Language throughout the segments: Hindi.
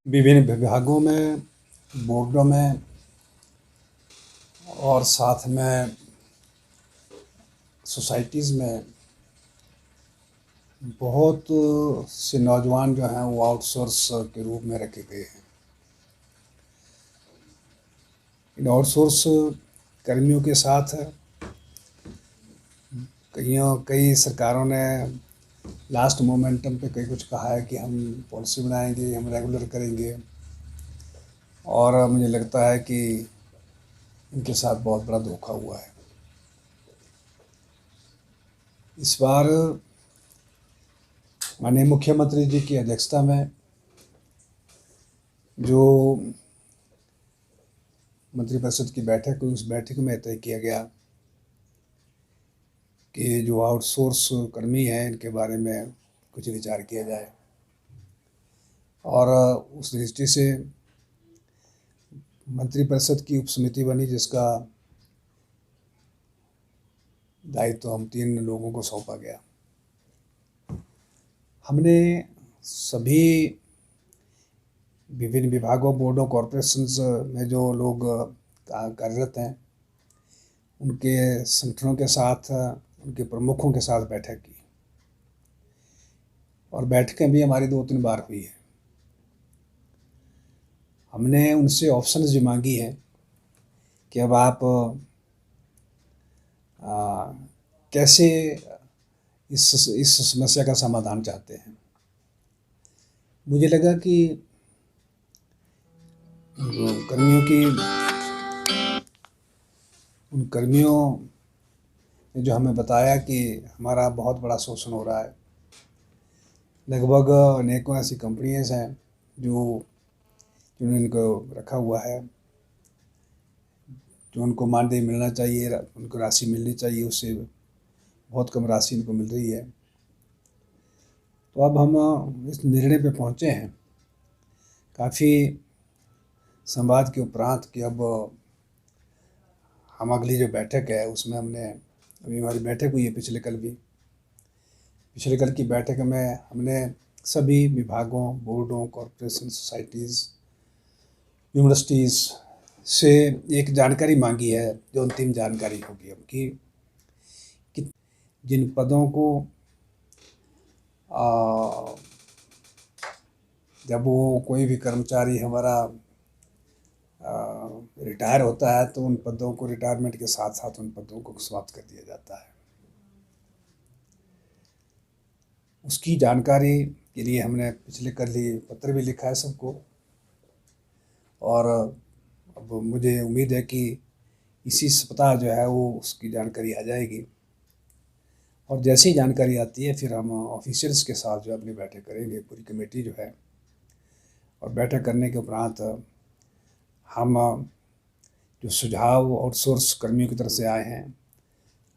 विभिन्न विभागों में, बोर्डों में और साथ में सोसाइटीज़ में बहुत से नौजवान जो हैं वो आउटसोर्स के रूप में रखे गए हैं। इन आउटसोर्स कर्मियों के साथ कई सरकारों ने लास्ट मोमेंटम पे कई कुछ कहा है कि हम पॉलिसी बनाएंगे, हम रेगुलर करेंगे, और मुझे लगता है कि इनके साथ बहुत बड़ा धोखा हुआ है। इस बार माननीय मुख्यमंत्री जी की अध्यक्षता में जो मंत्रिपरिषद की बैठक हुई, उस बैठक में तय किया गया कि जो आउटसोर्स कर्मी हैं इनके बारे में कुछ विचार किया जाए, और उस दृष्टि से मंत्रिपरिषद की उपसमिति बनी जिसका दायित्व हम 3 लोगों को सौंपा गया। हमने सभी विभिन्न विभागों, बोर्डों, कॉरपोरेशंस में जो लोग कार्यरत हैं उनके संगठनों के साथ, उनके प्रमुखों के साथ बैठक की, और बैठकें भी हमारी 2-3 बार हुई है। हमने उनसे ऑप्शंस भी मांगी हैं कि अब आप कैसे इस समस्या का समाधान चाहते हैं। मुझे लगा कि उन कर्मियों ने जो हमें बताया कि हमारा बहुत बड़ा शोषण हो रहा है। लगभग अनेकों ऐसी कंपनीज हैं जिन्होंने इनको रखा हुआ है, जो उनको मानदेय मिलना चाहिए, उनको राशि मिलनी चाहिए, उससे बहुत कम राशि इनको मिल रही है। तो अब हम इस निर्णय पे पहुँचे हैं काफ़ी संवाद के उपरांत कि अब हम अगली जो बैठक है उसमें अभी हमारी बैठक हुई है पिछले कल की बैठक में हमने सभी विभागों, बोर्डों, कॉरपोरेशन, सोसाइटीज़, यूनिवर्सिटीज़ से एक जानकारी मांगी है, जो अंतिम जानकारी होगी अब कि जिन पदों को जब वो कोई भी कर्मचारी हमारा रिटायर होता है तो उन पदों को, रिटायरमेंट के साथ साथ उन पदों को समाप्त कर दिया जाता है। उसकी जानकारी के लिए हमने पिछले कल ही पत्र भी लिखा है सबको, और अब मुझे उम्मीद है कि इसी सप्ताह जो है वो उसकी जानकारी आ जाएगी, और जैसी जानकारी आती है फिर हम ऑफिशियल्स के साथ जो अपनी बैठक करेंगे, पूरी कमेटी जो है, और बैठक करने के उपरांत हम जो सुझाव आउटसोर्स कर्मियों की तरफ से आए हैं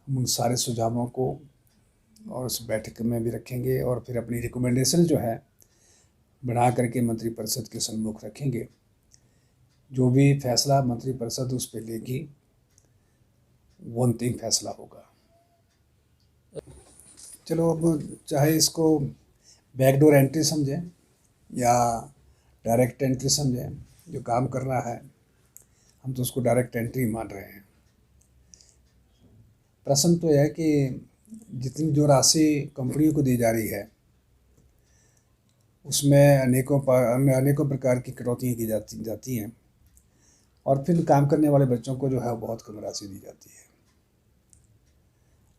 हम उन सारे सुझावों को और उस बैठक में भी रखेंगे, और फिर अपनी रिकमेंडेशन जो है बना करके मंत्रिपरिषद के सम्मुख रखेंगे। जो भी फैसला मंत्रिपरिषद उस पर लेगी वो अंतिम फैसला होगा। चलो, अब चाहे इसको बैकडोर एंट्री समझें या डायरेक्ट एंट्री समझें, जो काम कर रहा है हम तो उसको डायरेक्ट एंट्री मान रहे हैं। प्रश्न तो यह है कि जितनी जो राशि कंपनियों को दी जा रही है उसमें अनेकों प्रकार की कटौतियाँ की जाती हैं, और फिर काम करने वाले बच्चों को जो है बहुत कम राशि दी जाती है।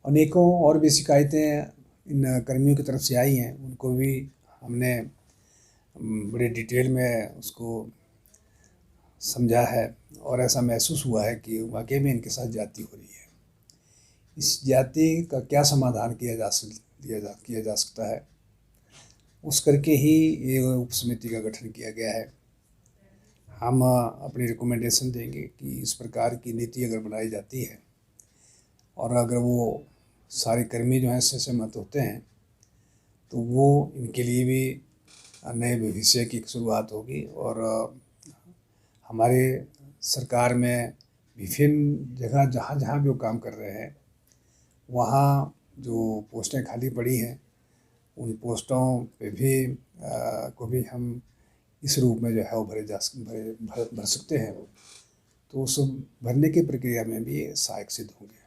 अनेकों और भी शिकायतें इन कर्मियों की तरफ से आई हैं, उनको भी हमने बड़े डिटेल में उसको समझा है, और ऐसा महसूस हुआ है कि वाकई में इनके साथ जाति हो रही है। इस जाति का क्या समाधान किया जा सकता है, उस करके ही ये उपसमिति का गठन किया गया है। हम अपनी रिकमेंडेशन देंगे कि इस प्रकार की नीति अगर बनाई जाती है और अगर वो सारे कर्मी जो हैं इससे सहमत होते हैं तो वो इनके लिए भी नए भविष्य की शुरुआत होगी, और हमारे सरकार में विभिन्न जगह जहाँ भी वो काम कर रहे हैं वहाँ जो पोस्टें खाली पड़ी हैं उन पोस्टों पे भी को भी हम इस रूप में जो है वो भर सकते हैं, तो उस भरने की प्रक्रिया में भी ये सहायक सिद्ध होंगे।